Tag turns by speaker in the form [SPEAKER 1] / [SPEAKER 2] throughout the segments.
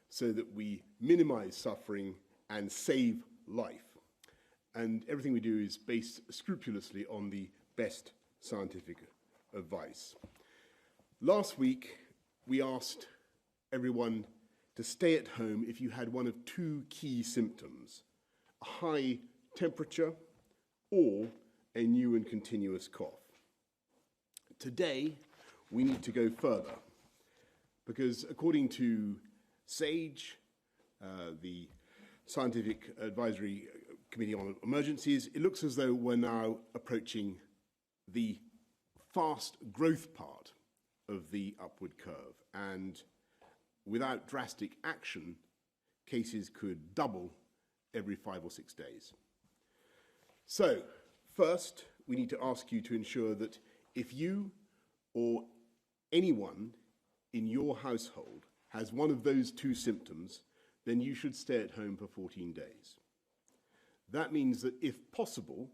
[SPEAKER 1] so that we minimize suffering and save life. And everything we do is based scrupulously on the best scientific advice. Last week, we asked everyone to stay at home if you had one of two key symptoms: a high temperature or a new and continuous cough. Today, we need to go further because according to SAGE, the Scientific Advisory Committee on Emergencies, it looks as though we're now approaching the fast growth part of the upward curve, and without drastic action, cases could double every 5 or 6 days. So, first, we need to ask you to ensure that if you or anyone in your household has one of those two symptoms, then you should stay at home for 14 days. That means that if possible,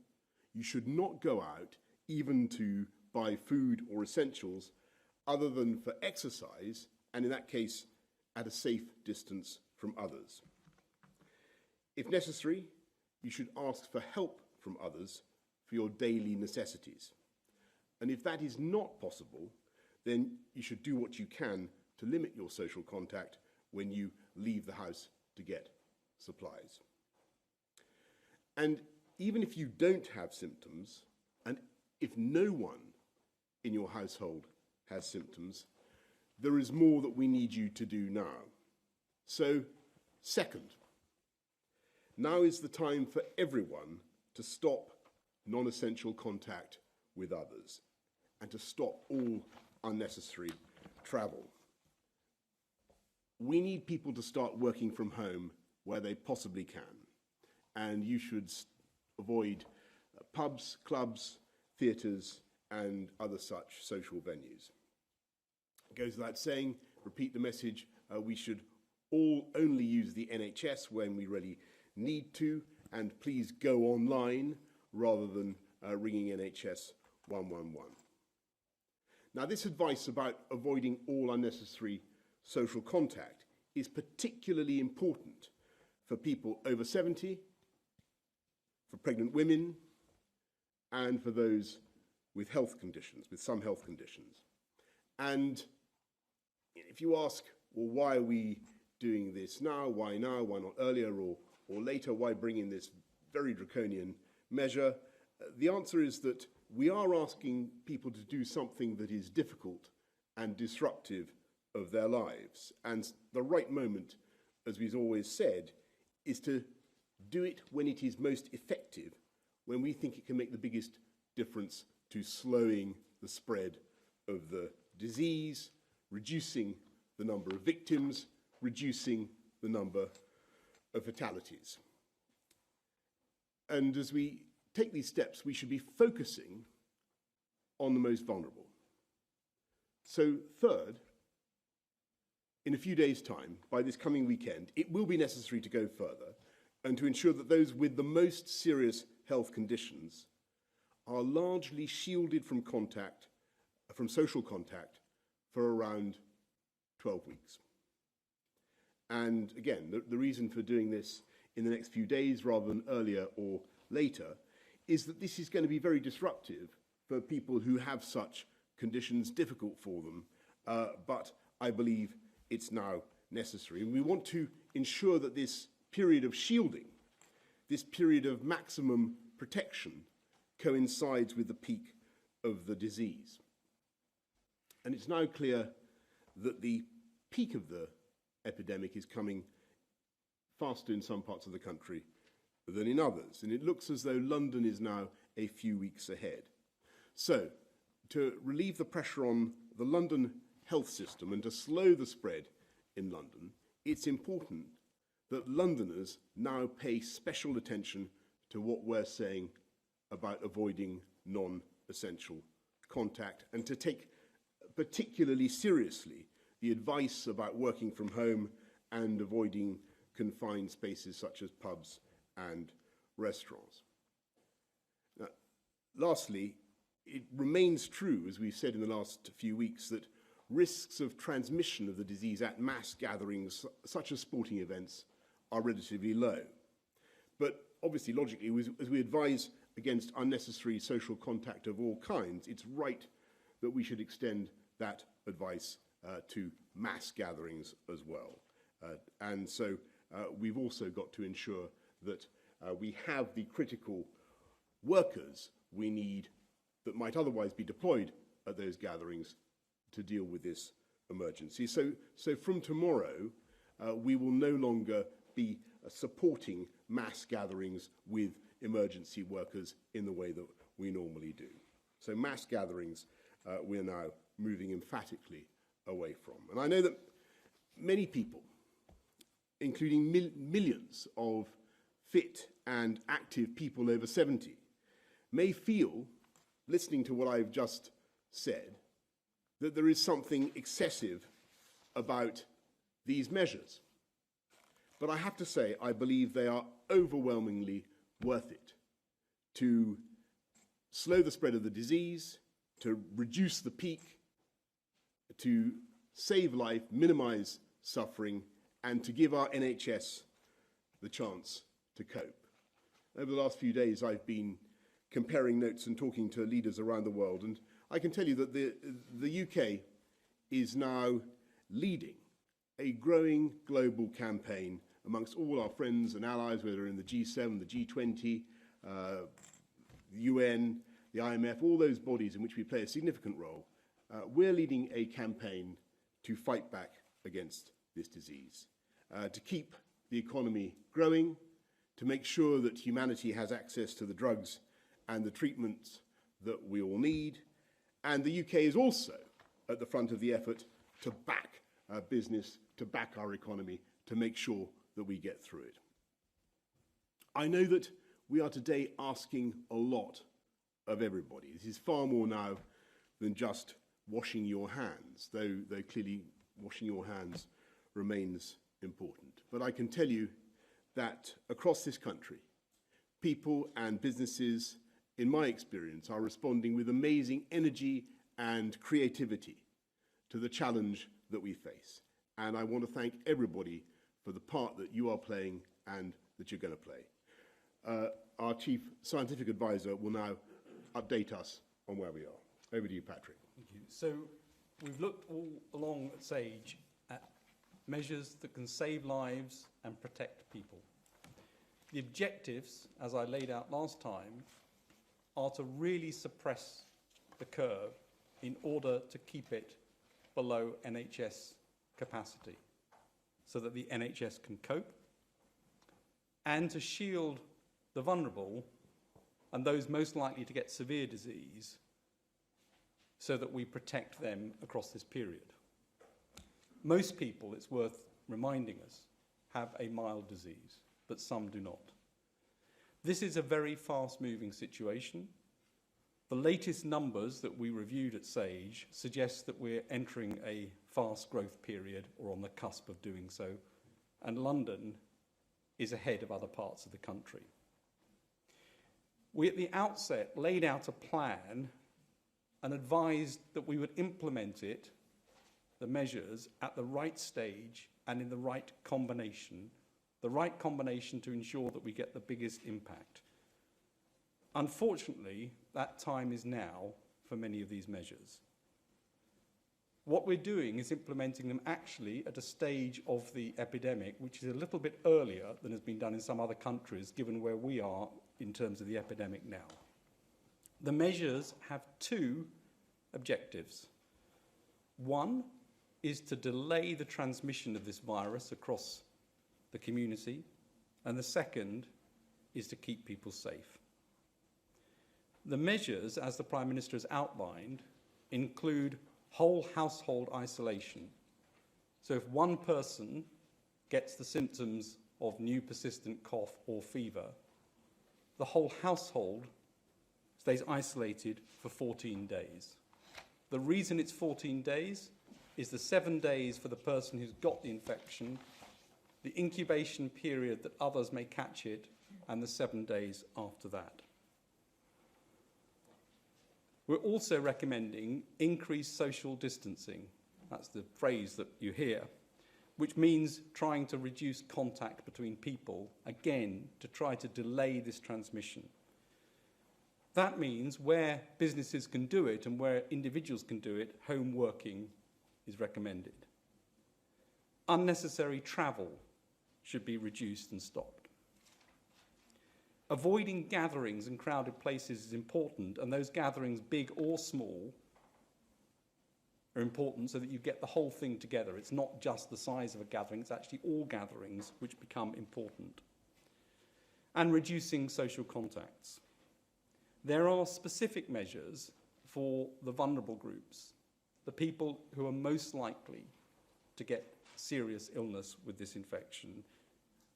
[SPEAKER 1] you should not go out even to buy food or essentials other than for exercise, and in that case, at a safe distance from others. If necessary, you should ask for help from others for your daily necessities. And if that is not possible, then you should do what you can to limit your social contact when you leave the house to get supplies. And even if you don't have symptoms, and if no one in your household has symptoms, there is more that we need you to do now. So, second, now is the time for everyone to stop non-essential contact with others and to stop all unnecessary travel. We need people to start working from home where they possibly can, and you should avoid pubs, clubs, theatres, and other such social venues. It goes without saying, repeat the message, we should all only use the NHS when we really need to, and please go online rather than ringing NHS 111. Now, this advice about avoiding all unnecessary social contact is particularly important for people over 70, for pregnant women, and for those with health conditions, with some health conditions. And if you ask, well, why are we doing this now? Why not earlier or later? Why bring in this very draconian measure? The answer is that we are asking people to do something that is difficult and disruptive of their lives. And the right moment, as we've always said, is to do it when it is most effective, when we think it can make the biggest difference to slowing the spread of the disease, reducing the number of victims, reducing the number of fatalities. And as we take these steps, we should be focusing on the most vulnerable. So third, in a few days' time, by this coming weekend, it will be necessary to go further and to ensure that those with the most serious health conditions are largely shielded from social contact for around 12 weeks. And again, the reason for doing this in the next few days rather than earlier or later is that this is going to be very disruptive for people who have such conditions, difficult for them, but I believe it's now necessary. And we want to ensure that this period of shielding, this period of maximum protection, coincides with the peak of the disease. And it's now clear that the peak of the epidemic is coming faster in some parts of the country than in others. And it looks as though London is now a few weeks ahead. So, to relieve the pressure on the London health system and to slow the spread in London, it's important that Londoners now pay special attention to what we're saying about avoiding non-essential contact and to take particularly seriously the advice about working from home and avoiding confined spaces such as pubs and restaurants. Now, lastly, it remains true, as we've said in the last few weeks, that risks of transmission of the disease at mass gatherings, such as sporting events, are relatively low. But obviously, logically, as we advise against unnecessary social contact of all kinds, it's right that we should extend that advice to mass gatherings as well. And so we've also got to ensure that we have the critical workers we need that might otherwise be deployed at those gatherings to deal with this emergency. So from tomorrow, we will no longer be supporting mass gatherings with emergency workers in the way that we normally do. So mass gatherings we're now moving emphatically away from. And I know that many people, including millions of fit and active people over 70, may feel, listening to what I've just said, that there is something excessive about these measures. But I have to say, I believe they are overwhelmingly worth it to slow the spread of the disease, to reduce the peak, to save life, minimize suffering, and to give our NHS the chance to cope. Over the last few days, I've been comparing notes and talking to leaders around the world, and I can tell you that the UK is now leading a growing global campaign amongst all our friends and allies, whether in the G7, the G20, the UN, the IMF, all those bodies in which we play a significant role. We're leading a campaign to fight back against this disease, to keep the economy growing, to make sure that humanity has access to the drugs and the treatments that we all need. And the UK is also at the front of the effort to back our business, to back our economy, to make sure that we get through it. I know that we are today asking a lot of everybody. This is far more now than just washing your hands, though clearly washing your hands remains important. But I can tell you that across this country, people and businesses, in my experience, are responding with amazing energy and creativity to the challenge that we face. And I want to thank everybody for the part that you are playing and that you're going to play. Our Chief Scientific Advisor will now update us on where we are. Over to you, Patrick.
[SPEAKER 2] Thank you. So we've looked all along at SAGE at measures that can save lives and protect people. The objectives, as I laid out last time, are to really suppress the curve in order to keep it below NHS capacity so that the NHS can cope, and to shield the vulnerable and those most likely to get severe disease so that we protect them across this period. Most people, it's worth reminding us, have a mild disease, but some do not. This is a very fast-moving situation. The latest numbers that we reviewed at SAGE suggest that we're entering a fast growth period or on the cusp of doing so, and London is ahead of other parts of the country. We at the outset laid out a plan and advised that we would implement it, the measures, at the right stage and in the right combination to ensure that we get the biggest impact. Unfortunately, that time is now for many of these measures. What we're doing is implementing them actually at a stage of the epidemic which is a little bit earlier than has been done in some other countries, given where we are in terms of the epidemic now. The measures have two objectives. One is to delay the transmission of this virus across the community, and the second is to keep people safe. The measures, as the Prime Minister has outlined, include whole household isolation. So if one person gets the symptoms of new persistent cough or fever, the whole household stays isolated for 14 days. The reason it's 14 days is the 7 days for the person who's got the infection, the incubation period that others may catch it, and the 7 days after that. We're also recommending increased social distancing. That's the phrase that you hear, which means trying to reduce contact between people, again, to try to delay this transmission. That means where businesses can do it and where individuals can do it, home working is recommended. Unnecessary travel should be reduced and stopped. Avoiding gatherings in crowded places is important, and those gatherings, big or small, are important so that you get the whole thing together. It's not just the size of a gathering, it's actually all gatherings which become important. And reducing social contacts. There are specific measures for the vulnerable groups, the people who are most likely to get serious illness with this infection,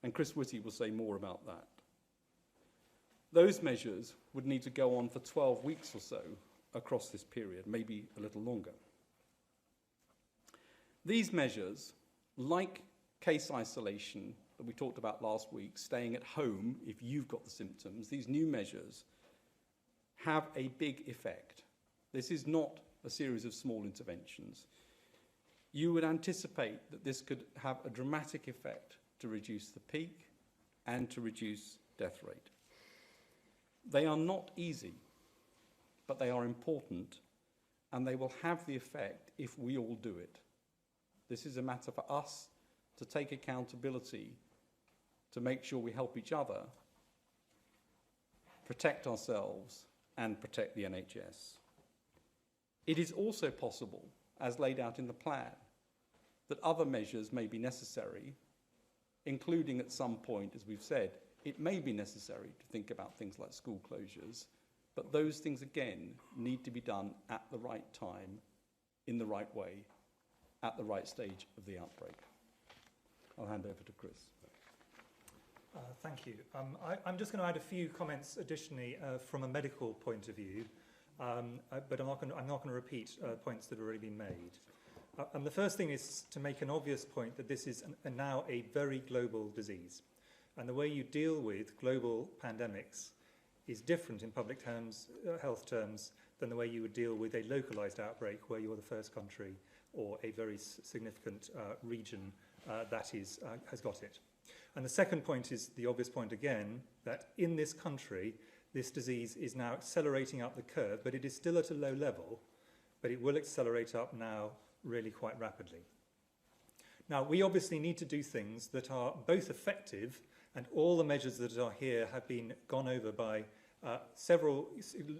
[SPEAKER 2] and Chris Whitty will say more about that. Those measures would need to go on for 12 weeks or so across this period, maybe a little longer. These measures, like case isolation that we talked about last week, staying at home if you've got the symptoms, these new measures have a big effect. This is not a series of small interventions. You would anticipate that this could have a dramatic effect to reduce the peak and to reduce death rate. They are not easy, but they are important, and they will have the effect if we all do it. This is a matter for us to take accountability, to make sure we help each other, protect ourselves, and protect the NHS. It is also possible, as laid out in the plan, that other measures may be necessary, including at some point, as we've said, it may be necessary to think about things like school closures, but those things, again, need to be done at the right time, in the right way, at the right stage of the outbreak. I'll hand over to Chris.
[SPEAKER 3] Thank you. I'm just going to add a few comments additionally from a medical point of view, but I'm not going to repeat points that have already been made. And the first thing is to make an obvious point that this is now a very global disease. And the way you deal with global pandemics is different in public terms, health terms, than the way you would deal with a localized outbreak where you're the first country or a very significant region that has got it. And the second point is the obvious point again, that in this country, this disease is now accelerating up the curve, but it is still at a low level, but it will accelerate up now really quite rapidly. Now, we obviously need to do things that are both effective, and all the measures that are here have been gone over by several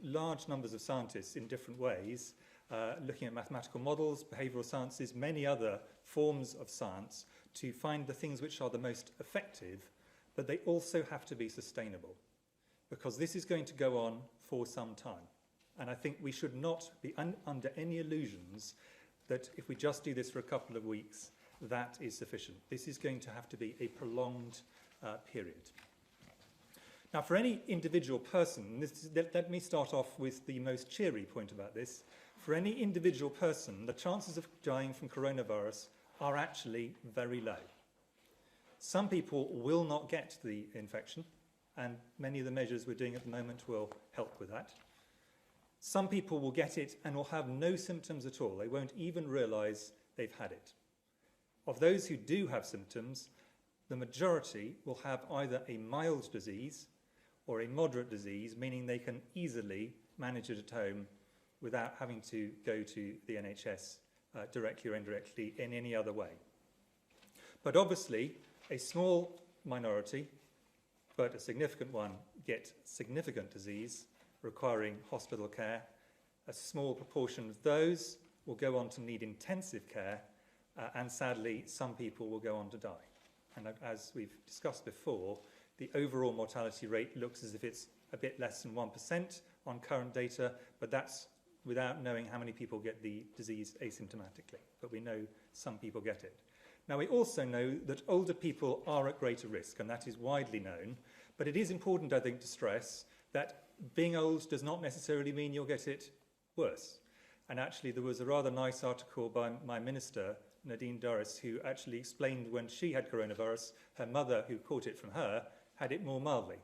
[SPEAKER 3] large numbers of scientists in different ways, looking at mathematical models, behavioral sciences, many other forms of science to find the things which are the most effective, but they also have to be sustainable because this is going to go on for some time. And I think we should not be under any illusions that if we just do this for a couple of weeks, that is sufficient. This is going to have to be a prolonged period. Now, for any individual person, let me start off with the most cheery point about this. For any individual person, the chances of dying from coronavirus are actually very low. Some people will not get the infection, and many of the measures we're doing at the moment will help with that. Some people will get it and will have no symptoms at all. They won't even realise they've had it. Of those who do have symptoms, the majority will have either a mild disease or a moderate disease, meaning they can easily manage it at home without having to go to the NHS directly or indirectly in any other way. But obviously, a small minority, but a significant one, get significant disease requiring hospital care. A small proportion of those will go on to need intensive care, and sadly, some people will go on to die. And as we've discussed before, the overall mortality rate looks as if it's a bit less than 1% on current data, but that's without knowing how many people get the disease asymptomatically. But we know some people get it. Now, we also know that older people are at greater risk, and that is widely known. But it is important, I think, to stress that being old does not necessarily mean you'll get it worse. And actually, there was a rather nice article by my minister, Nadine Dorris, who actually explained when she had coronavirus, her mother, who caught it from her, had it more mildly.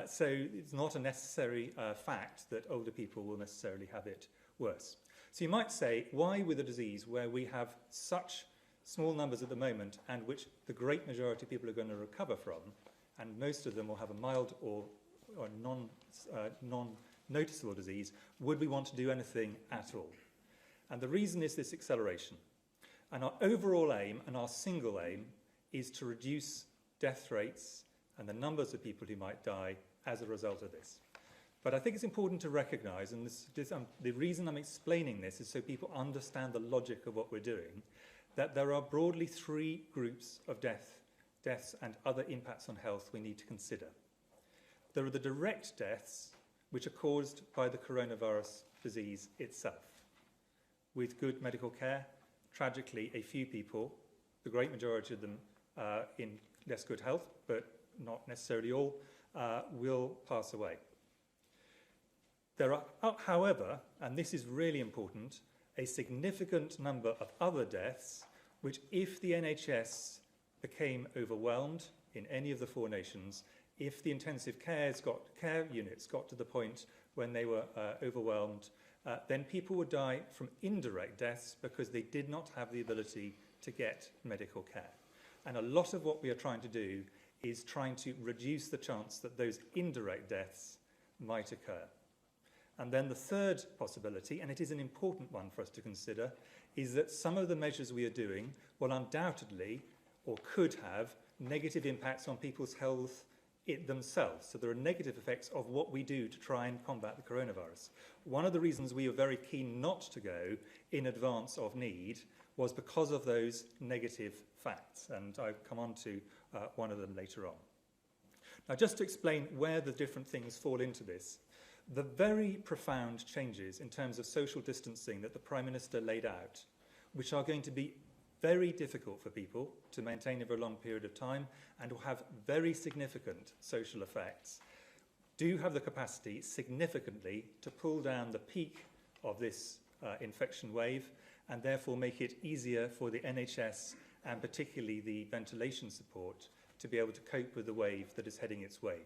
[SPEAKER 3] So it's not a necessary fact that older people will necessarily have it worse. So you might say, why with a disease where we have such small numbers at the moment and which the great majority of people are going to recover from, and most of them will have a mild or non-noticeable disease, would we want to do anything at all? And the reason is this acceleration. And our overall aim, and our single aim, is to reduce death rates and the numbers of people who might die as a result of this. But I think it's important to recognise, and the reason I'm explaining this is so people understand the logic of what we're doing, that there are broadly three groups of deaths and other impacts on health we need to consider. There are the direct deaths, which are caused by the coronavirus disease itself. With good medical care, tragically, a few people, the great majority of them in less good health, but not necessarily all, will pass away. There are, however, and this is really important, a significant number of other deaths which, if the NHS became overwhelmed in any of the four nations, if the intensive care units got to the point when they were overwhelmed, then people would die from indirect deaths because they did not have the ability to get medical care. And a lot of what we are trying to do is trying to reduce the chance that those indirect deaths might occur. And then the third possibility, and it is an important one for us to consider, is that some of the measures we are doing will undoubtedly, or could have, negative impacts on people's health themselves. So there are negative effects of what we do to try and combat the coronavirus. One of the reasons we were very keen not to go in advance of need was because of those negative facts, and I'll come on to one of them later on. Now, just to explain where the different things fall into this, the very profound changes in terms of social distancing that the Prime Minister laid out, which are going to be very difficult for people to maintain over a long period of time and will have very significant social effects, do have the capacity significantly to pull down the peak of this infection wave and therefore make it easier for the NHS and particularly the ventilation support to be able to cope with the wave that is heading its way.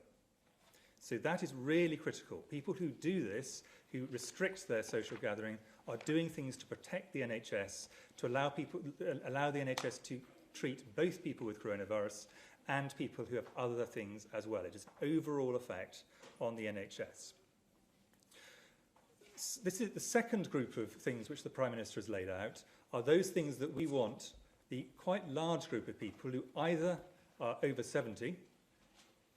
[SPEAKER 3] So that is really critical. People who do this, who restrict their social gathering, are doing things to protect the NHS, to allow the NHS to treat both people with coronavirus and people who have other things as well. It has an overall effect on the NHS. This is the second group of things which the Prime Minister has laid out, are those things that we want the quite large group of people who either are over 70,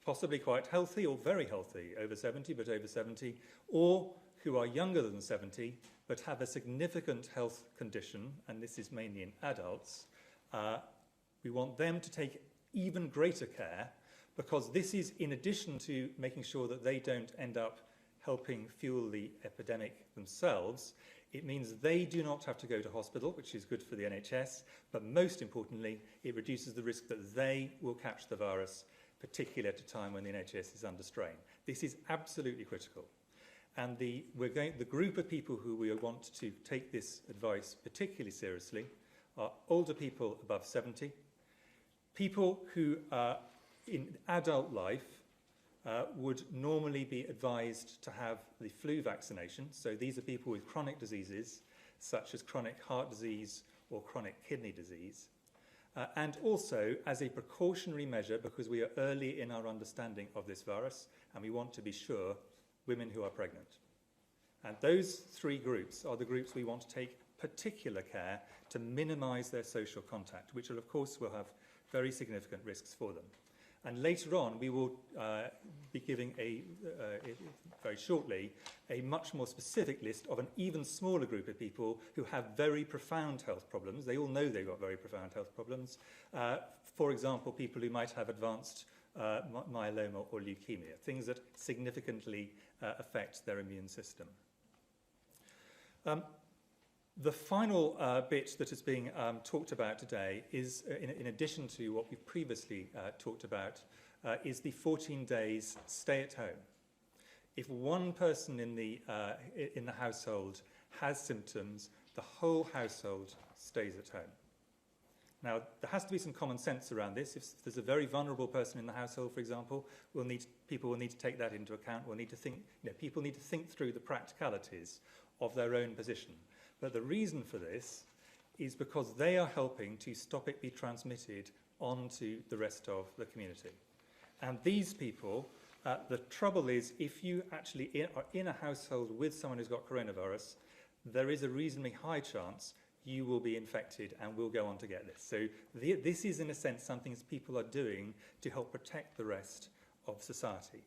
[SPEAKER 3] possibly quite healthy or very healthy, over 70, but over 70, or who are younger than 70, but have a significant health condition, and this is mainly in adults. We want them to take even greater care, because this is in addition to making sure that they don't end up helping fuel the epidemic themselves. It means they do not have to go to hospital, which is good for the NHS, but most importantly, it reduces the risk that they will catch the virus, particularly at a time when the NHS is under strain. This is absolutely critical. And the group of people who we want to take this advice particularly seriously are older people above 70, people who in adult life would normally be advised to have the flu vaccination. So these are people with chronic diseases, such as chronic heart disease or chronic kidney disease. And also as a precautionary measure, because we are early in our understanding of this virus, and we want to be sure, women who are pregnant. And those three groups are the groups we want to take particular care to minimise their social contact, which will, of course, will have very significant risks for them. And later on, we will be giving very shortly, a much more specific list of an even smaller group of people who have very profound health problems. They all know they've got very profound health problems. For example, people who might have advanced myeloma or leukemia, things that significantly affect their immune system. The final bit that is being talked about today is, in addition to what we've previously talked about, is the 14 days stay at home. If one person in the household has symptoms, the whole household stays at home. Now, there has to be some common sense around this. If there's a very vulnerable person in the household, for example, people will need to take that into account. We'll need to think, people need to think through the practicalities of their own position. But the reason for this is because they are helping to stop it be transmitted onto the rest of the community. And these people, the trouble is, if you actually are in a household with someone who's got coronavirus, there is a reasonably high chance you will be infected and will go on to get this. So this is, in a sense, something people are doing to help protect the rest of society.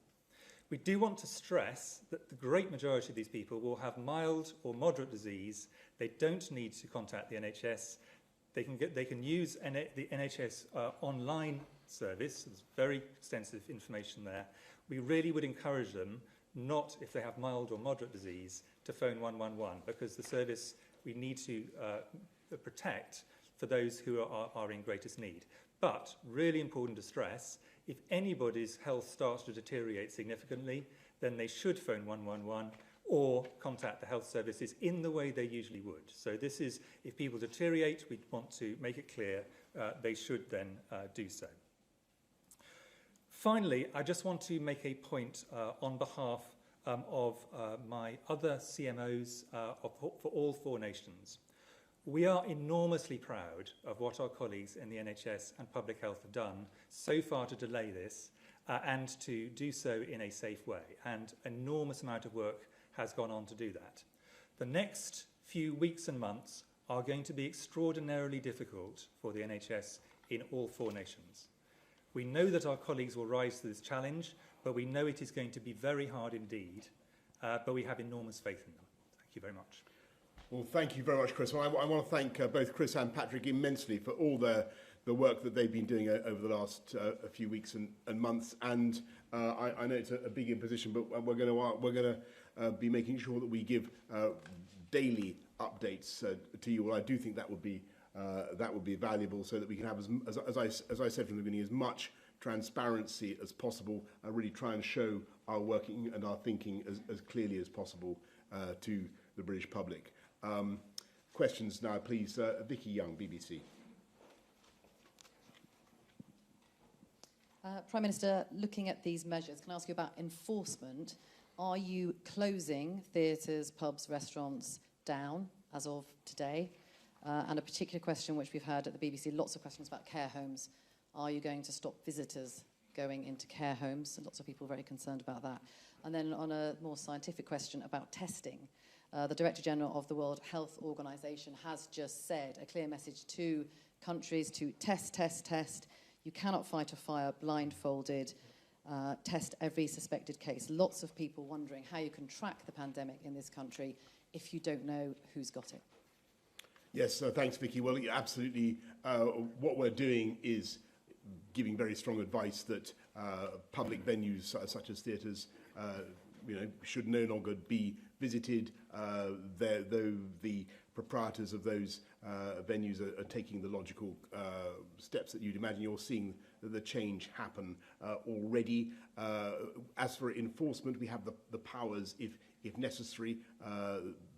[SPEAKER 3] We do want to stress that the great majority of these people will have mild or moderate disease. They don't need to contact the NHS. They can use the NHS online service. There's very extensive information there. We really would encourage them not, if they have mild or moderate disease, to phone 111, because the service we need to protect for those who are in greatest need. But, really important to stress, if anybody's health starts to deteriorate significantly, then they should phone 111 or contact the health services in the way they usually would. So this is, if people deteriorate, we want to make it clear they should then do so. Finally, I just want to make a point on behalf of my other CMOs for all 4 nations. We are enormously proud of what our colleagues in the NHS and public health have done so far to delay this and to do so in a safe way. And an enormous amount of work has gone on to do that. The next few weeks and months are going to be extraordinarily difficult for the NHS in all 4 nations. We know that our colleagues will rise to this challenge, but we know it is going to be very hard indeed, but we have enormous faith in them. Thank you very much.
[SPEAKER 1] Well, thank you very much, Chris. Well, I want to thank both Chris and Patrick immensely for all the work that they've been doing over the last few weeks and months. And I know it's a big imposition, but we're going to be making sure that we give daily updates to you. Well, I do think that would be valuable, so that we can have, as I said from the beginning, as much transparency as possible, and really try and show our working and our thinking as clearly as possible to the British public. Questions now, please. Vicky Young, BBC.
[SPEAKER 4] Prime Minister, looking at these measures, can I ask you about enforcement? Are you closing theatres, pubs, restaurants down as of today? And a particular question which we've had at the BBC, lots of questions about care homes. Are you going to stop visitors going into care homes? Lots of people are very concerned about that. And then on a more scientific question about testing, the Director General of the World Health Organization has just said a clear message to countries to test. You cannot fight a fire blindfolded. Test every suspected case. Lots of people wondering how you can track the pandemic in this country if you don't know who's got it.
[SPEAKER 1] Yes, thanks, Vicky. Well, absolutely. What we're doing is giving very strong advice that public venues such as theatres, should no longer be visited. Though the proprietors of those venues are taking the logical steps that you'd imagine. You're seeing the change happen already. As for enforcement, we have the powers if necessary.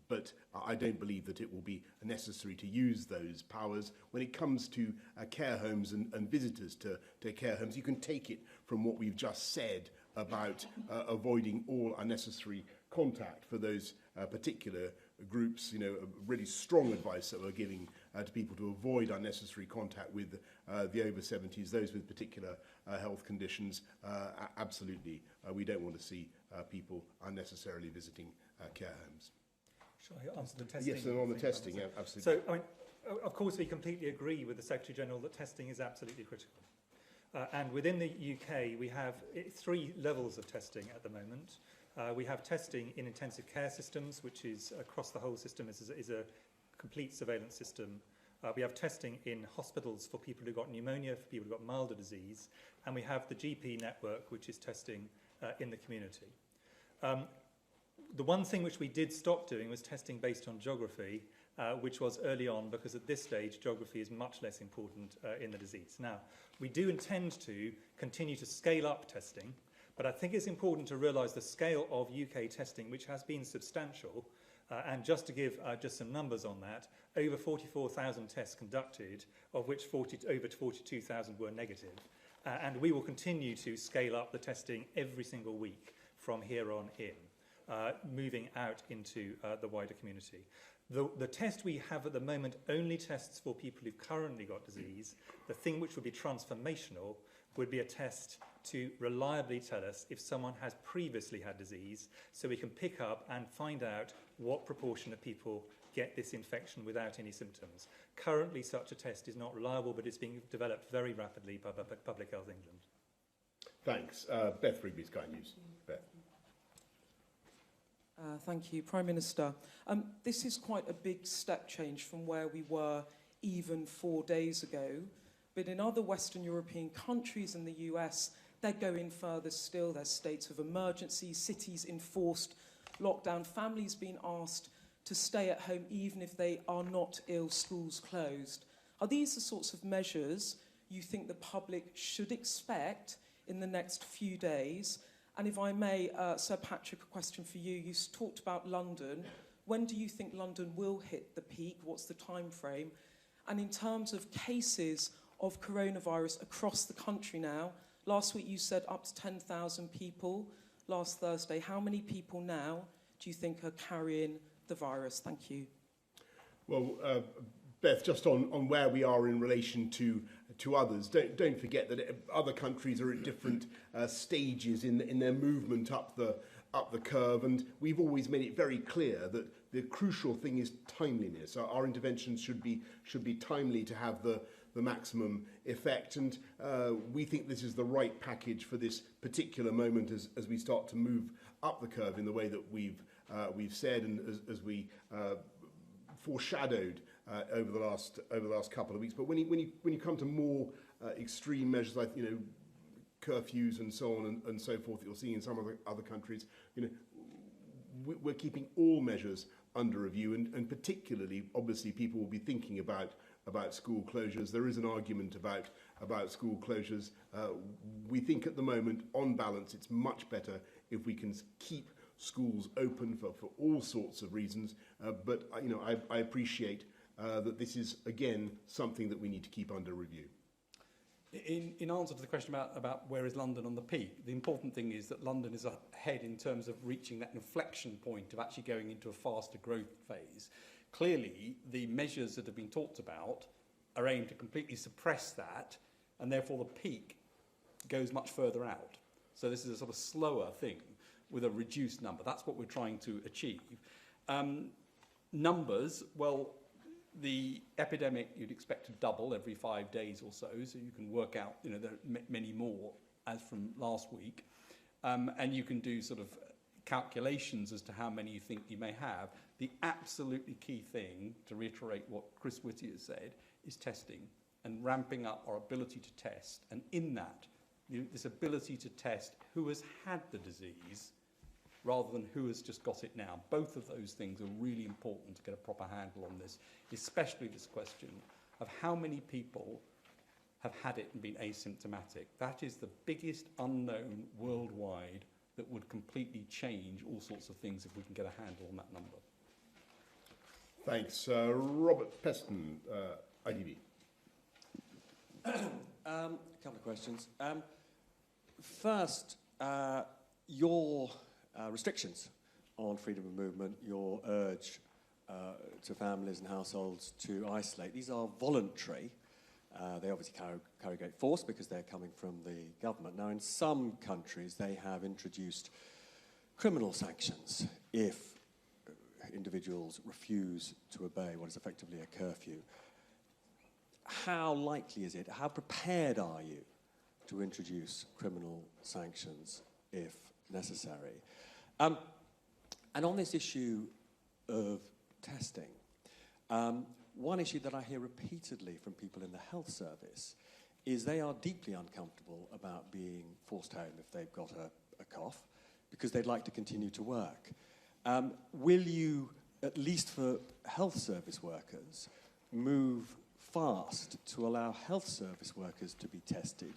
[SPEAKER 1] But I don't believe that it will be necessary to use those powers. When it comes to care homes and visitors to care homes, you can take it from what we've just said about avoiding all unnecessary contact for those particular groups. Really strong advice that we're giving to people to avoid unnecessary contact with the over 70s, those with particular health conditions. Absolutely, we don't want to see people unnecessarily visiting care homes.
[SPEAKER 3] Shall I answer the testing?
[SPEAKER 1] Yes, and on the testing, yeah, absolutely.
[SPEAKER 3] So, of course, we completely agree with the Secretary-General that testing is absolutely critical. And within the UK, we have 3 levels of testing at the moment. We have testing in intensive care systems, which is across the whole system, is a complete surveillance system. We have testing in hospitals for people who've got pneumonia, for people who've got milder disease. And we have the GP network, which is testing in the community. The one thing which we did stop doing was testing based on geography, which was early on, because at this stage, geography is much less important in the disease. Now, we do intend to continue to scale up testing, but I think it's important to realise the scale of UK testing, which has been substantial. And just to give just some numbers on that, over 44,000 tests conducted, of which over 42,000 were negative. And we will continue to scale up the testing every single week from here on in. Moving out into the wider community. The test we have at the moment only tests for people who've currently got disease. The thing which would be transformational would be a test to reliably tell us if someone has previously had disease, so we can pick up and find out what proportion of people get this infection without any symptoms. Currently, such a test is not reliable, but it's being developed very rapidly by Public Health England.
[SPEAKER 1] Thanks. Beth Rigby's kind news. Beth.
[SPEAKER 5] Thank you, Prime Minister. This is quite a big step change from where we were even 4 days ago. But in other Western European countries and the US, they're going further still. There's states of emergency, cities enforced lockdown, families being asked to stay at home even if they are not ill, schools closed. Are these the sorts of measures you think the public should expect in the next few days? And if I may, Sir Patrick, a question for you. You talked about London. When do you think London will hit the peak? What's the time frame? And in terms of cases of coronavirus across the country now, last week you said up to 10,000 people. Last Thursday, how many people now do you think are carrying the virus? Thank you.
[SPEAKER 1] Well, Beth, just on where we are in relation to others, don't forget that other countries are at different stages in their movement up the curve, and we've always made it very clear that the crucial thing is timeliness. Our interventions should be timely to have the maximum effect, and we think this is the right package for this particular moment as we start to move up the curve in the way that we've said, and as we foreshadowed over the last couple of weeks. But when you come to more extreme measures like curfews and so on and so forth that you'll see in some other countries, we're keeping all measures under review, and particularly, obviously, people will be thinking about school closures. There is an argument about school closures. We think at the moment, on balance, it's much better if we can keep schools open for all sorts of reasons. But I appreciate that this is, again, something that we need to keep under review.
[SPEAKER 2] In answer to the question about where is London on the peak, the important thing is that London is ahead in terms of reaching that inflection point of actually going into a faster growth phase. Clearly, the measures that have been talked about are aimed to completely suppress that, and therefore the peak goes much further out. So this is a sort of slower thing with a reduced number. That's what we're trying to achieve. Numbers, well, the epidemic you'd expect to double every 5 days or so you can work out, there are many more as from last week, and you can do sort of calculations as to how many you think you may have. The absolutely key thing, to reiterate what Chris Whitty has said, is testing and ramping up our ability to test. And in that, this ability to test who has had the disease rather than who has just got it now. Both of those things are really important to get a proper handle on this, especially this question of how many people have had it and been asymptomatic. That is the biggest unknown worldwide that would completely change all sorts of things if we can get a handle on that number.
[SPEAKER 1] Thanks. Robert Peston, ITV.
[SPEAKER 6] A couple of questions. First, your restrictions on freedom of movement, your urge to families and households to isolate, these are voluntary. They obviously carry great force because they're coming from the government. Now, in some countries, they have introduced criminal sanctions if individuals refuse to obey what is effectively a curfew. How likely is it, how prepared are you to introduce criminal sanctions if necessary? And on this issue of testing, one issue that I hear repeatedly from people in the health service is they are deeply uncomfortable about being forced home if they've got a cough, because they'd like to continue to work. Will you, at least for health service workers, move fast to allow health service workers to be tested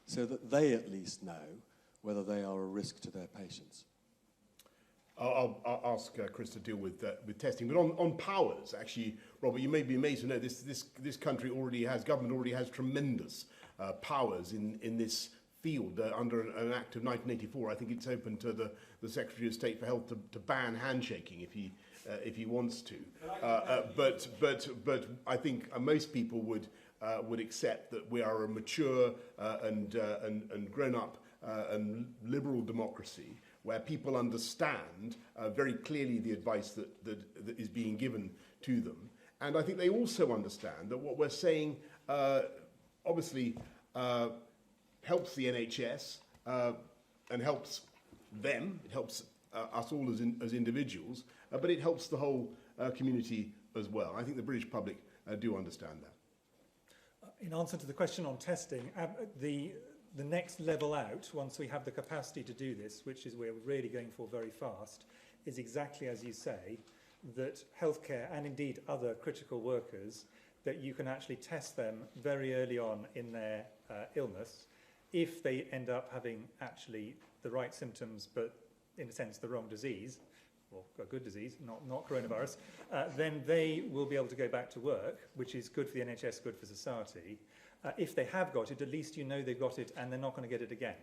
[SPEAKER 6] so that they at least know whether they are a risk to their patients?
[SPEAKER 1] I'll ask Chris to deal with testing, but on powers, actually, Robert, you may be amazed to know this country government already has tremendous powers in this field under an Act of 1984. I think it's open to the Secretary of State for Health to ban handshaking if he wants to. But I think most people would accept that we are a mature and grown-up and liberal democracy where people understand very clearly the advice that is being given to them. And I think they also understand that what we're saying obviously helps the NHS and helps them, it helps us all as individuals, but it helps the whole community as well. I think the British public do understand that.
[SPEAKER 3] In answer to the question on testing, the next level out, once we have the capacity to do this, which is where we're really going for very fast, is exactly as you say, that healthcare and indeed other critical workers, that you can actually test them very early on in their illness. If they end up having actually the right symptoms, but in a sense the wrong disease, or a good disease, not coronavirus, then they will be able to go back to work, which is good for the NHS, good for society. If they have got it, at least you know they've got it and they're not going to get it again.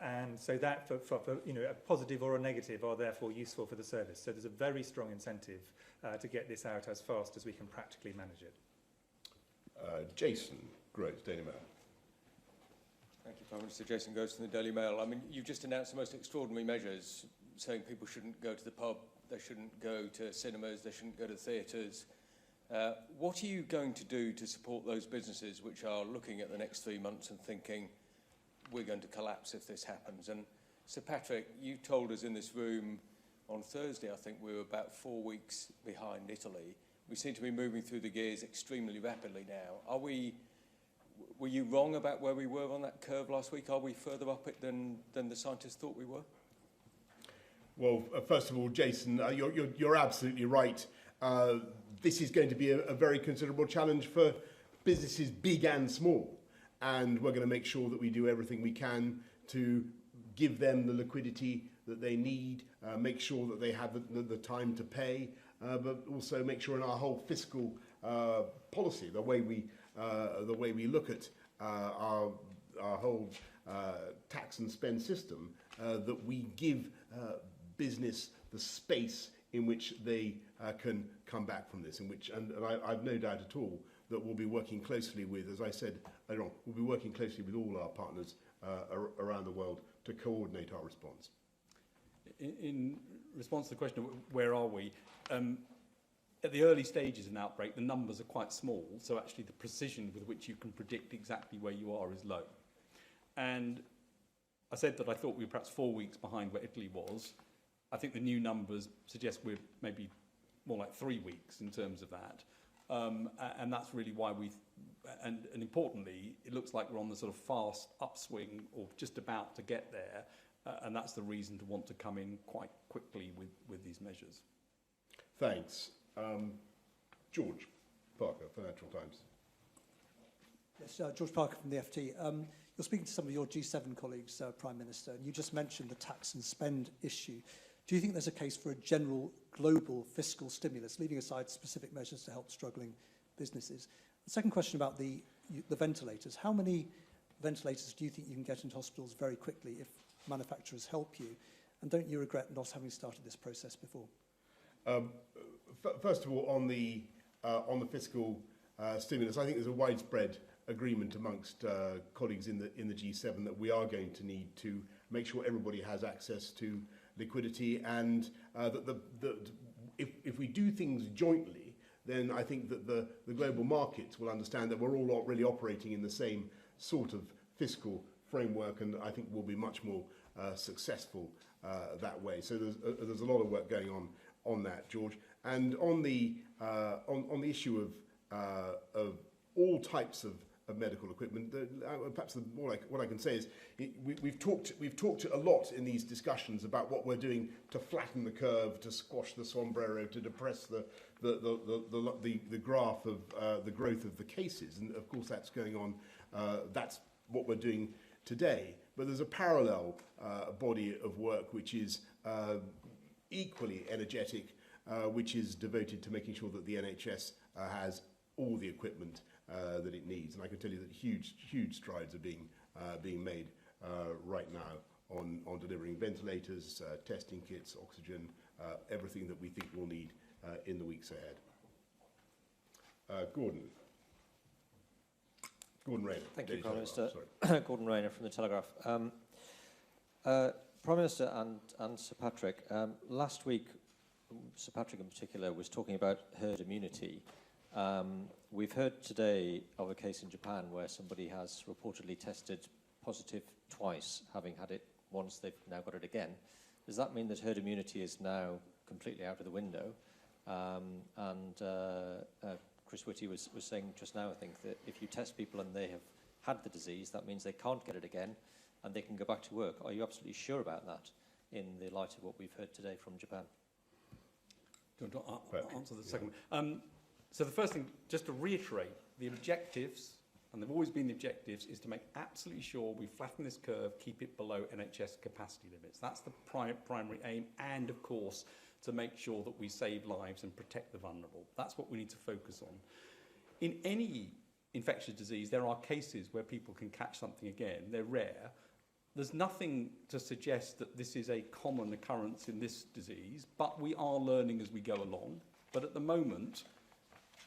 [SPEAKER 3] And so that, for a positive or a negative, are therefore useful for the service. So there's a very strong incentive to get this out as fast as we can practically manage it.
[SPEAKER 1] Jason Groves, Daily Mail.
[SPEAKER 7] Thank you, Prime Minister. Jason Groves from the Daily Mail. I mean, you've just announced the most extraordinary measures, saying people shouldn't go to the pub, they shouldn't go to cinemas, they shouldn't go to theatres. What are you going to do to support those businesses which are looking at the next 3 months and thinking, we're going to collapse if this happens? And Sir Patrick, you told us in this room on Thursday, I think we were about 4 weeks behind Italy. We seem to be moving through the gears extremely rapidly now. Were you wrong about where we were on that curve last week? Are we further up it than the scientists thought we were?
[SPEAKER 1] Well, first of all, Jason, you're absolutely right. This is going to be a very considerable challenge for businesses big and small. And we're going to make sure that we do everything we can to give them the liquidity that they need, make sure that they have the time to pay, but also make sure in our whole fiscal policy, the way we look at our whole tax and spend system, that we give business the space in which they can come back from this, and I've no doubt at all that we'll be working closely with, as I said earlier on, we'll be working closely with all our partners around the world to coordinate our response.
[SPEAKER 2] In response to the question of where are we, at the early stages of an outbreak, the numbers are quite small, so actually the precision with which you can predict exactly where you are is low. And I said that I thought we were perhaps 4 weeks behind where Italy was. I think the new numbers suggest we're maybe more like 3 weeks in terms of that. And that's really why and importantly, it looks like we're on the sort of fast upswing or just about to get there. And that's the reason to want to come in quite quickly with these measures.
[SPEAKER 1] Thanks. George Parker, Financial Times.
[SPEAKER 8] Yes, George Parker from the FT. You're speaking to some of your G7 colleagues, Prime Minister, and you just mentioned the tax and spend issue. Do you think there's a case for a general global fiscal stimulus, leaving aside specific measures to help struggling businesses? The second question about the ventilators. How many ventilators do you think you can get into hospitals very quickly if manufacturers help you? And don't you regret not having started this process before?
[SPEAKER 1] First of all, on the fiscal stimulus, I think there's a widespread agreement amongst colleagues in the G7 that we are going to need to make sure everybody has access to liquidity, and that if we do things jointly, then I think that the global markets will understand that we're all really operating in the same sort of fiscal framework, and I think we'll be much more successful that way. So there's a lot of work going on that, George. And on the issue of all types of medical equipment, perhaps what I can say is we've talked a lot in these discussions about what we're doing to flatten the curve, to squash the sombrero, to depress the graph of the growth of the cases, and of course that's going on. That's what we're doing today. But there's a parallel body of work which is equally energetic, which is devoted to making sure that the NHS has all the equipment that it needs. And I can tell you that huge strides are being made right now on delivering ventilators, testing kits, oxygen, everything that we think we'll need in the weeks ahead. Gordon Rayner.
[SPEAKER 9] Thank you,
[SPEAKER 1] Daily
[SPEAKER 9] Prime Minister.
[SPEAKER 1] Telegraph,
[SPEAKER 9] Gordon Rayner from the Telegraph. Prime Minister and Sir Patrick, last week, Sir Patrick in particular was talking about herd immunity. We've heard today of a case in Japan where somebody has reportedly tested positive twice, having had it once, they've now got it again. Does that mean that herd immunity is now completely out of the window? Chris Whitty was saying just now, I think, that if you test people and they have had the disease, that means they can't get it again and they can go back to work. Are you absolutely sure about that in the light of what we've heard today from Japan?
[SPEAKER 2] Do you want to answer the second one? So the first thing, just to reiterate, the objectives, and they've always been the objectives, is to make absolutely sure we flatten this curve, keep it below NHS capacity limits. That's the primary aim, and of course, to make sure that we save lives and protect the vulnerable. That's what we need to focus on. In any infectious disease, there are cases where people can catch something again. They're rare. There's nothing to suggest that this is a common occurrence in this disease, but we are learning as we go along. But at the moment,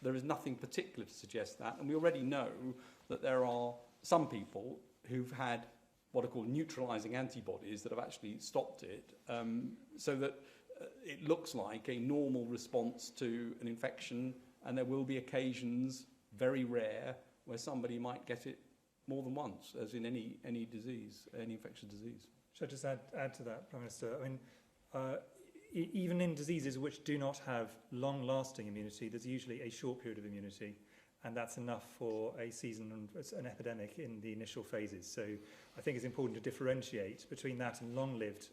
[SPEAKER 2] there is nothing particular to suggest that, and we already know that there are some people who've had what are called neutralising antibodies that have actually stopped it, so that it looks like a normal response to an infection, and there will be occasions, very rare, where somebody might get it more than once, as in any disease, any infectious disease.
[SPEAKER 3] Should I just add to that, Prime Minister? I mean, even in diseases which do not have long-lasting immunity, there's usually a short period of immunity, and that's enough for a season and an epidemic in the initial phases. So I think it's important to differentiate between that and long-lived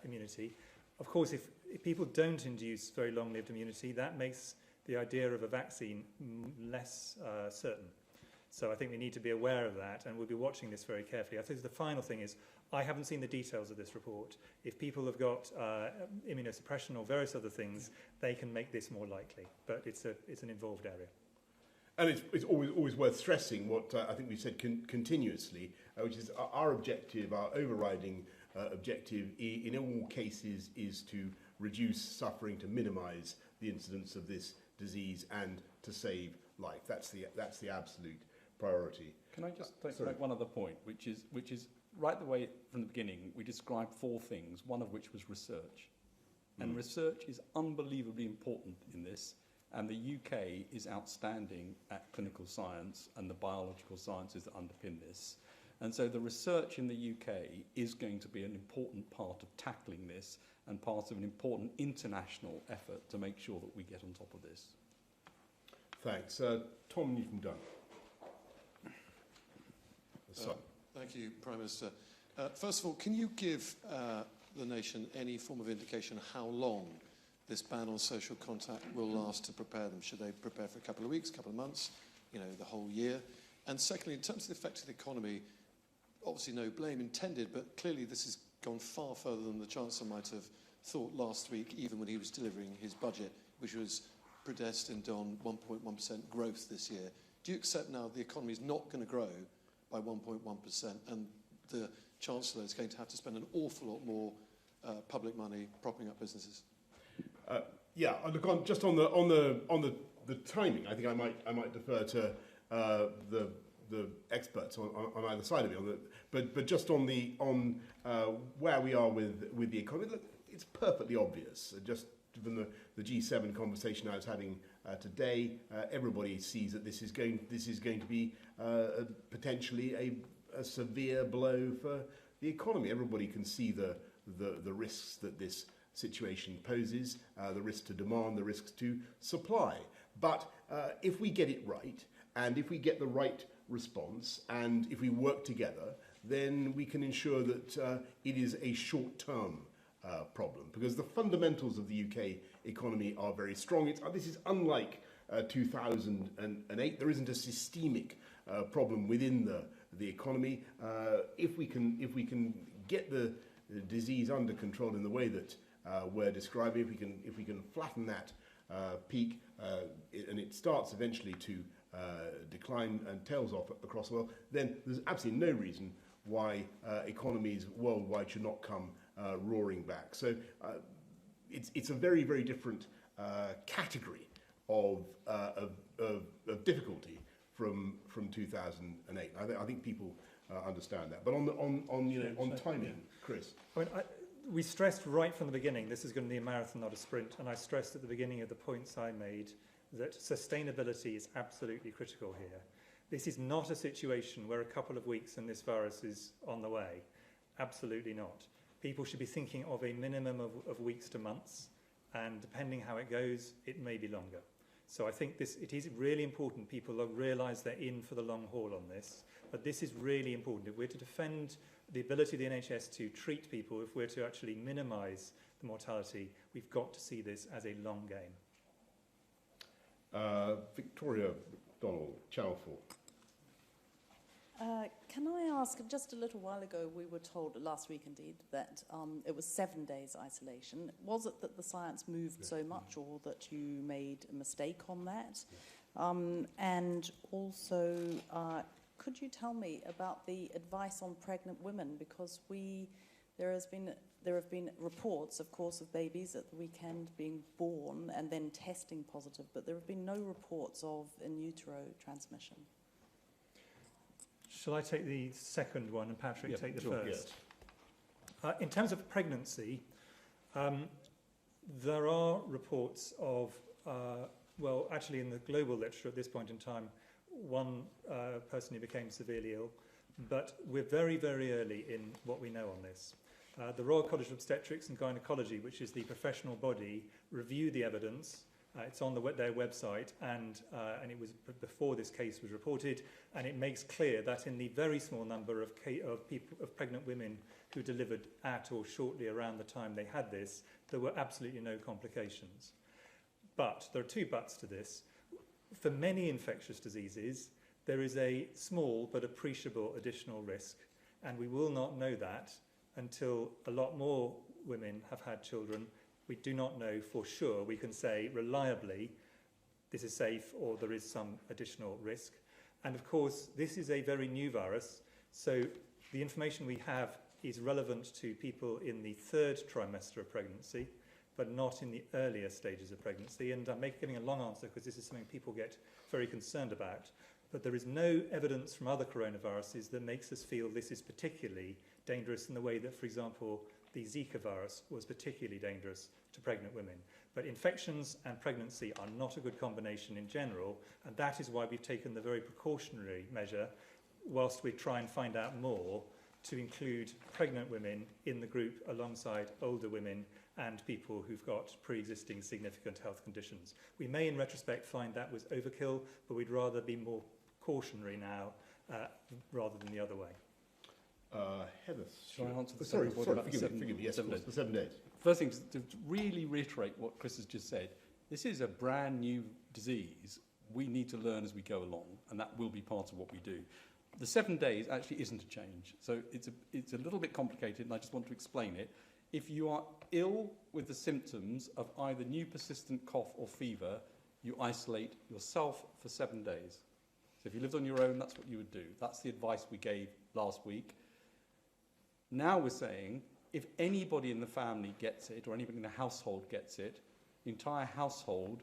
[SPEAKER 3] immunity. Of course, if people don't induce very long-lived immunity, that makes the idea of a vaccine less certain. So I think we need to be aware of that, and we'll be watching this very carefully. I think the final thing is, I haven't seen the details of this report. If people have got immunosuppression or various other things, they can make this more likely. But it's an involved area.
[SPEAKER 1] And it's always worth stressing what I think we've said continuously, which is our objective, our overriding objective in all cases is to reduce suffering, to minimise the incidence of this disease, and to save life. That's the absolute priority.
[SPEAKER 2] Can I just make one other point, which is right the way from the beginning, we described four things, one of which was research. And research is unbelievably important in this, and the UK is outstanding at clinical science and the biological sciences that underpin this. And so the research in the UK is going to be an important part of tackling this and part of an important international effort to make sure that we get on top of this.
[SPEAKER 1] Thanks. Tom Newton-Dunn.
[SPEAKER 10] Thank you, Prime Minister. First of all, can you give the nation any form of indication how long this ban on social contact will last to prepare them? Should they prepare for a couple of weeks, couple of months, the whole year? And secondly, in terms of the effect of the economy, obviously no blame intended, but clearly this has gone far further than the Chancellor might have thought last week, even when he was delivering his budget, which was predestined on 1.1% growth this year. Do you accept now the economy is not going to grow by 1.1%, and the Chancellor is going to have to spend an awful lot more public money propping up businesses?
[SPEAKER 1] Yeah, look, just on the timing, I think I might defer to the experts on either side of me. But just on where we are with the economy, look, it's perfectly obvious. Just given the G7 conversation I was having today, everybody sees that this is going to be potentially a severe blow for the economy. Everybody can see the risks that this situation poses, the risk to demand, the risks to supply. But if we get it right, and if we get the right response, and if we work together, then we can ensure that it is a short-term problem, because the fundamentals of the UK economy are very strong. This is unlike 2008. There isn't a systemic problem within the economy. If we can get the disease under control in the way that we're describing, if we can flatten that peak, and it starts eventually to decline and tails off across the world, then there's absolutely no reason why economies worldwide should not come roaring back. So it's a very, very different category of difficulty from 2008. I think people understand that. But on timing, Chris.
[SPEAKER 3] I mean, we stressed right from the beginning this is going to be a marathon, not a sprint, and I stressed at the beginning of the points I made that sustainability is absolutely critical here. This is not a situation where a couple of weeks and this virus is on the way. Absolutely not. People should be thinking of a minimum of weeks to months, and depending how it goes, it may be longer. So I think it is really important people realise they're in for the long haul on this, but this is really important. If we're to defend the ability of the NHS to treat people, if we're to actually minimise the mortality, we've got to see this as a long game.
[SPEAKER 1] Victoria Donald, Channel 4.
[SPEAKER 11] Can I ask, just a little while ago we were told, last week indeed, that it was 7 days isolation. Was it that the science moved so much, or that you made a mistake on that? And also, could you tell me about the advice on pregnant women? Because there have been reports, of course, of babies at the weekend being born and then testing positive, but there have been no reports of in utero transmission.
[SPEAKER 3] Shall I take the second one and Patrick take the
[SPEAKER 1] sure,
[SPEAKER 3] first? Yes. In terms of pregnancy, there are reports of, well, actually in the global literature at this point in time, one person who became severely ill, but we're very, very early in what we know on this. The Royal College of Obstetrics and Gynecology, which is the professional body, reviewed the evidence. It's on their website, and it was before this case was reported, and it makes clear that in the very small number of pregnant women who delivered at or shortly around the time they had this, there were absolutely no complications. But there are two buts to this. For many infectious diseases, there is a small but appreciable additional risk, and we will not know that until a lot more women have had children. We do not know for sure. We can say reliably this is safe or there is some additional risk. And of course, this is a very new virus, so the information we have is relevant to people in the third trimester of pregnancy, but not in the earlier stages of pregnancy. And I'm giving a long answer because this is something people get very concerned about. But there is no evidence from other coronaviruses that makes us feel this is particularly dangerous in the way that, for example, the Zika virus was particularly dangerous to pregnant women. But infections and pregnancy are not a good combination in general, and that is why we've taken the very precautionary measure, whilst we try and find out more, to include pregnant women in the group alongside older women and people who've got pre-existing significant health conditions. We may, in retrospect, find that was overkill, but we'd rather be more cautionary now rather than the other way.
[SPEAKER 1] Heather.
[SPEAKER 2] Shall I answer the second point about
[SPEAKER 1] forgive me. Yes, of course, the 7 days.
[SPEAKER 2] First thing is to really reiterate what Chris has just said. This is a brand new disease. We need to learn as we go along, and that will be part of what we do. The 7 days actually isn't a change, so it's a little bit complicated, and I just want to explain it. If you are ill with the symptoms of either new persistent cough or fever, you isolate yourself for 7 days. So if you lived on your own, that's what you would do. That's the advice we gave last week. Now we're saying if anybody in the family gets it or anybody in the household gets it, the entire household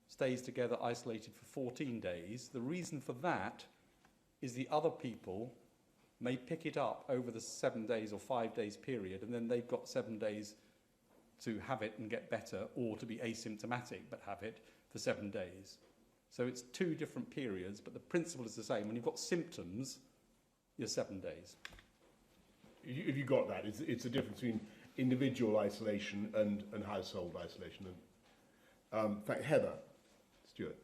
[SPEAKER 2] stays together isolated for 14 days. The reason for that is the other people may pick it up over the 7 days or 5 days period, and then they've got 7 days to have it and get better, or to be asymptomatic but have it for 7 days. So it's two different periods, but the principle is the same. When you've got symptoms, you're 7 days.
[SPEAKER 1] If you got that, it's the difference between individual isolation and household isolation. In fact, Heather Stewart.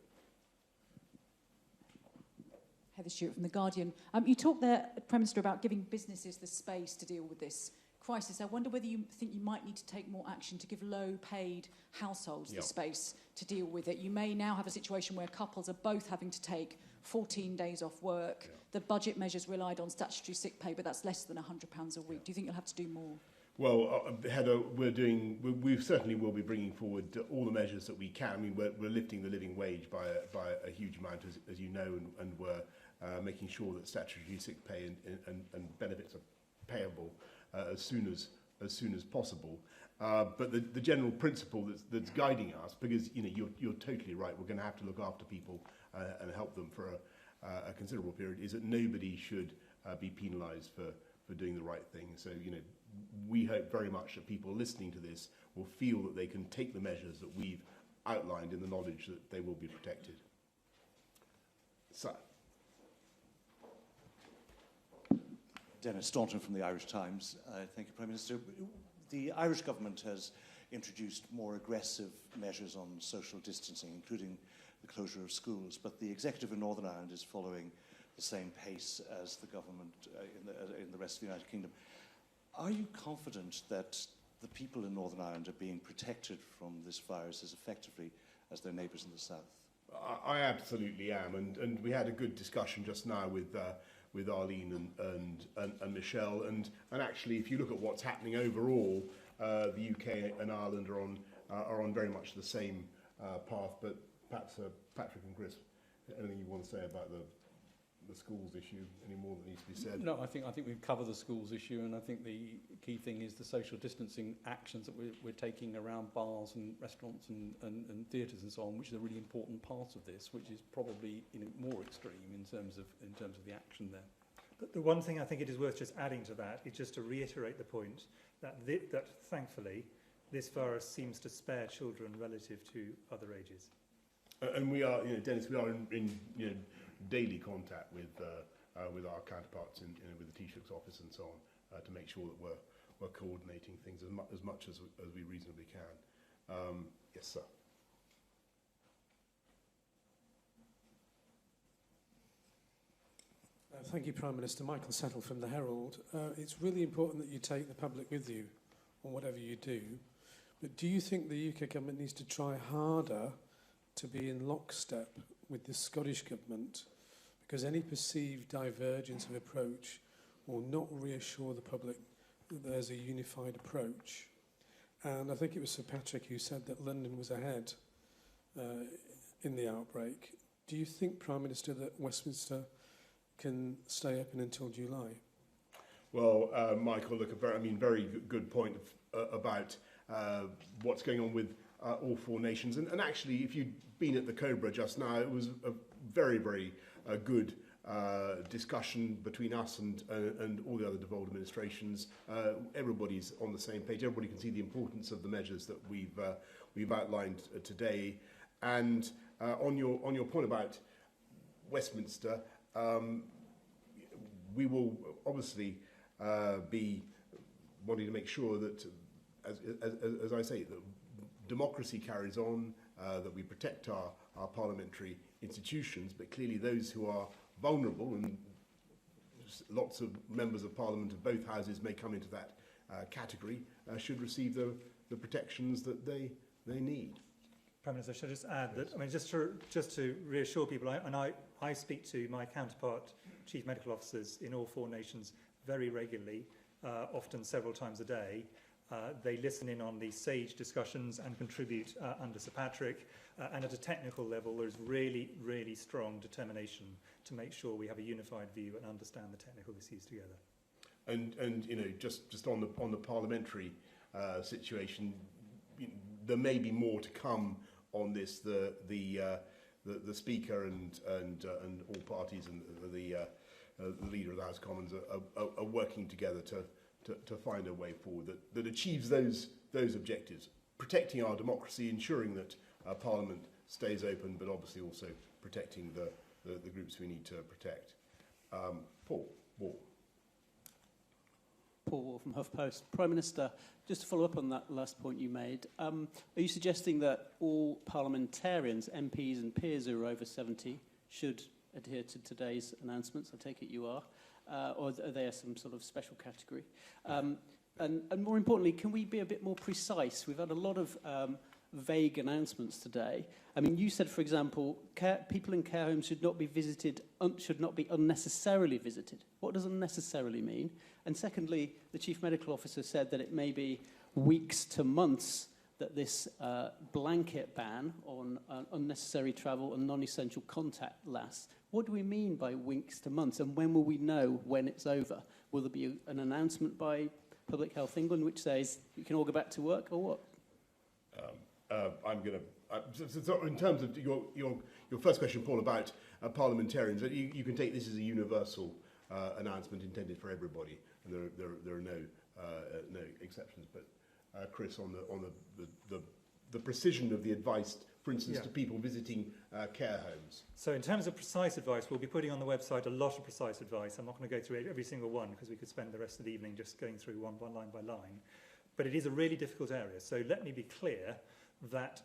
[SPEAKER 12] Heather Stewart from The Guardian. You talked there, Prime Minister, about giving businesses the space to deal with this crisis. I wonder whether you think you might need to take more action to give low-paid households the space to deal with it. You may now have a situation where couples are both having to take 14 days off work. The budget measures relied on statutory sick pay, but that's less than £100 a week. Do you think you'll have to do more?
[SPEAKER 1] Well, Heather, we certainly will be bringing forward all the measures that we can. I mean, we're lifting the living wage by a huge amount, as you know, and we're making sure that statutory sick pay and benefits are payable as soon as possible. But the general principle that's guiding us, because you're totally right, we're going to have to look after people and help them for a considerable period, is that nobody should be penalised for doing the right thing. So we hope very much that people listening to this will feel that they can take the measures that we've outlined in the knowledge that they will be protected. So.
[SPEAKER 13] Dennis Staunton from the Irish Times. Thank you, Prime Minister. The Irish government has introduced more aggressive measures on social distancing, including the closure of schools, but the executive in Northern Ireland is following the same pace as the government in the rest of the United Kingdom. Are you confident that the people in Northern Ireland are being protected from this virus as effectively as their neighbours in the south?
[SPEAKER 1] I absolutely am, and we had a good discussion just now with Arlene and Michelle, and actually, if you look at what's happening overall, the UK and Ireland are on very much the same path. But perhaps Patrick and Chris, anything you want to say about the schools issue? Any more that needs to be said?
[SPEAKER 2] No, I think we've covered the schools issue, and I think the key thing is the social distancing actions that we're taking around bars and restaurants and theatres and so on, which is a really important part of this, which is probably more extreme in terms of the action there.
[SPEAKER 3] But the one thing I think it is worth just adding to that is just to reiterate the point that that thankfully this virus seems to spare children relative to other ages.
[SPEAKER 1] And we are, Dennis, we are in daily contact with our counterparts with the Taoiseach's office and so on to make sure that we're coordinating things as much as we reasonably can. Yes, sir.
[SPEAKER 14] Thank you, Prime Minister. Michael Settle from the Herald. It's really important that you take the public with you on whatever you do. But do you think the UK government needs to try harder to be in lockstep with the Scottish government, because any perceived divergence of approach will not reassure the public that there's a unified approach? And I think it was Sir Patrick who said that London was ahead in the outbreak. Do you think, Prime Minister, that Westminster can stay open until July?
[SPEAKER 1] Well, Michael, look, very good point about what's going on with all four nations. And actually, if you'd been at the Cobra just now, it was a very, very good discussion between us and all the other devolved administrations. Everybody's on the same page. Everybody can see the importance of the measures that we've outlined today. And on your point about Westminster, we will obviously be wanting to make sure that, as I say, that democracy carries on, that we protect our parliamentary institutions, but clearly those who are vulnerable, and lots of members of Parliament of both houses may come into that category, should receive the protections that they need.
[SPEAKER 3] Prime Minister, should I just add that, just to reassure people, I speak to my counterpart chief medical officers in all four nations very regularly, often several times a day. They listen in on these SAGE discussions and contribute under Sir Patrick. And at a technical level, there's really, really strong determination to make sure we have a unified view and understand the technical issues together.
[SPEAKER 1] And just on the parliamentary situation, there may be more to come on this. The Speaker and all parties and the Leader of the House of Commons are working together to find a way forward that achieves those objectives, protecting our democracy, ensuring that Parliament stays open, but obviously also protecting the groups we need to protect. Paul Wall.
[SPEAKER 15] Paul Wall from HuffPost. Prime Minister, just to follow up on that last point you made, are you suggesting that all parliamentarians, MPs and peers who are over 70 should adhere to today's announcements? I take it you are. Or are they some sort of special category? And more importantly, can we be a bit more precise? We've had a lot of vague announcements today. I mean, you said, for example, people in care homes should not be visited, should not be unnecessarily visited. What does unnecessarily mean? And secondly, the Chief Medical Officer said that it may be weeks to months that this blanket ban on unnecessary travel and non-essential contact lasts. What do we mean by weeks to months, and when will we know when it's over? Will there be an announcement by Public Health England which says you can all go back to work, or what?
[SPEAKER 1] I'm going to... So in terms of your first question, Paul, about parliamentarians, you can take this as a universal announcement intended for everybody, and there are no exceptions. But Chris, on the precision of the advice, for instance, to people visiting care homes.
[SPEAKER 3] So in terms of precise advice, we'll be putting on the website a lot of precise advice. I'm not going to go through every single one because we could spend the rest of the evening just going through one line by line. But it is a really difficult area. So let me be clear that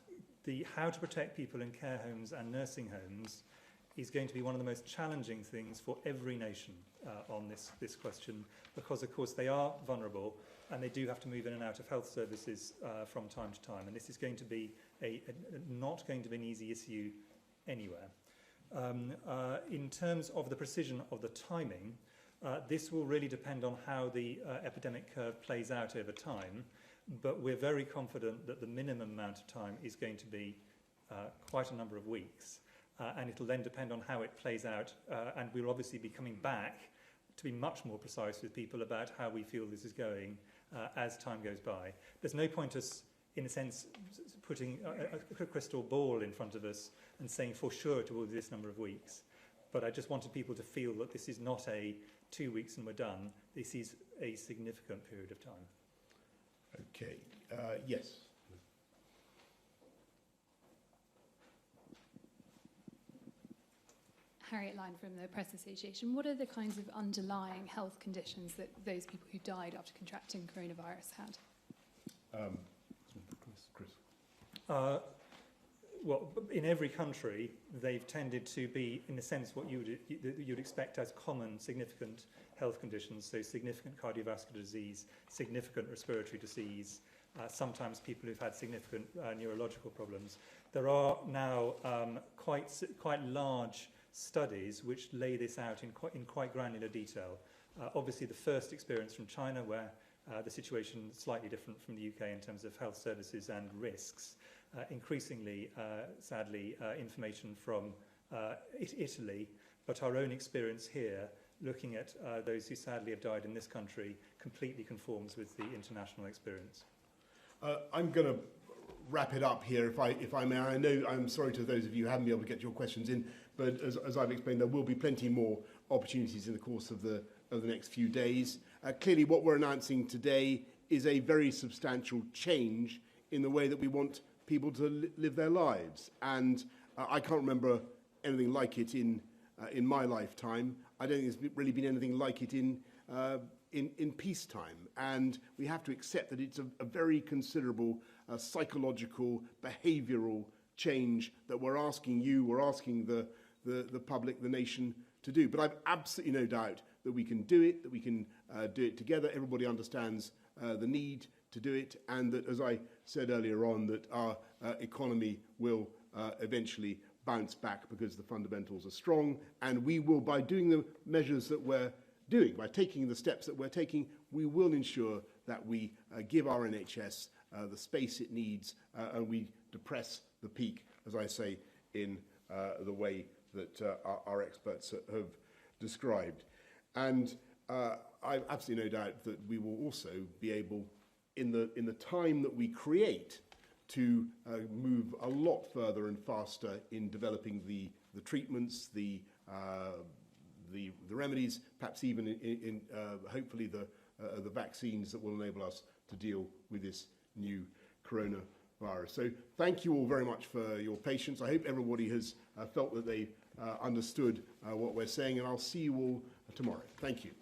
[SPEAKER 3] how to protect people in care homes and nursing homes is going to be one of the most challenging things for every nation on this question, because of course they are vulnerable and they do have to move in and out of health services from time to time, and this is going to be not going to be an easy issue anywhere. In terms of the precision of the timing, this will really depend on how the epidemic curve plays out over time, but we're very confident that the minimum amount of time is going to be quite a number of weeks. And it'll then depend on how it plays out, and we'll obviously be coming back to be much more precise with people about how we feel this is going as time goes by. There's no point us, in a sense, putting a crystal ball in front of us and saying for sure it will be this number of weeks. But I just wanted people to feel that this is not a 2 weeks and we're done. This is a significant period of time.
[SPEAKER 1] Okay. Yes.
[SPEAKER 16] Harriet Line from the Press Association. What are the kinds of underlying health conditions that those people who died after contracting coronavirus had?
[SPEAKER 1] Chris.
[SPEAKER 3] Well, in every country, they've tended to be, in a sense, what you'd expect as common significant health conditions, so significant cardiovascular disease, significant respiratory disease, sometimes people who've had significant neurological problems. There are now quite large studies which lay this out in quite granular detail. Obviously, the first experience from China, where the situation is slightly different from the UK in terms of health services and risks. Increasingly, sadly, information from Italy, but our own experience here, looking at those who sadly have died in this country, completely conforms with the international experience.
[SPEAKER 1] I'm going to wrap it up here, if I may. I know I'm sorry to those of you who haven't been able to get your questions in, but as I've explained, there will be plenty more opportunities in the course of the next few days. Clearly, what we're announcing today is a very substantial change in the way that we want people to live their lives, and I can't remember anything like it in my lifetime. I don't think there's really been anything like it in peacetime, and we have to accept that it's a very considerable psychological, behavioural change that we're asking the public, the nation, to do. But I've absolutely no doubt that we can do it, that we can do it together. Everybody understands the need to do it, and that, as I said earlier on, that our economy will eventually bounce back because the fundamentals are strong, and we will, by doing the measures that we're doing, by taking the steps that we're taking, we will ensure that we give our NHS the space it needs, and we depress the peak, as I say, in the way that our experts have described. And I've absolutely no doubt that we will also be able, in the time that we create, to move a lot further and faster in developing the treatments, the remedies, perhaps even in hopefully the vaccines that will enable us to deal with this new coronavirus. So thank you all very much for your patience. I hope everybody has felt that they understood what we're saying, and I'll see you all tomorrow. Thank you.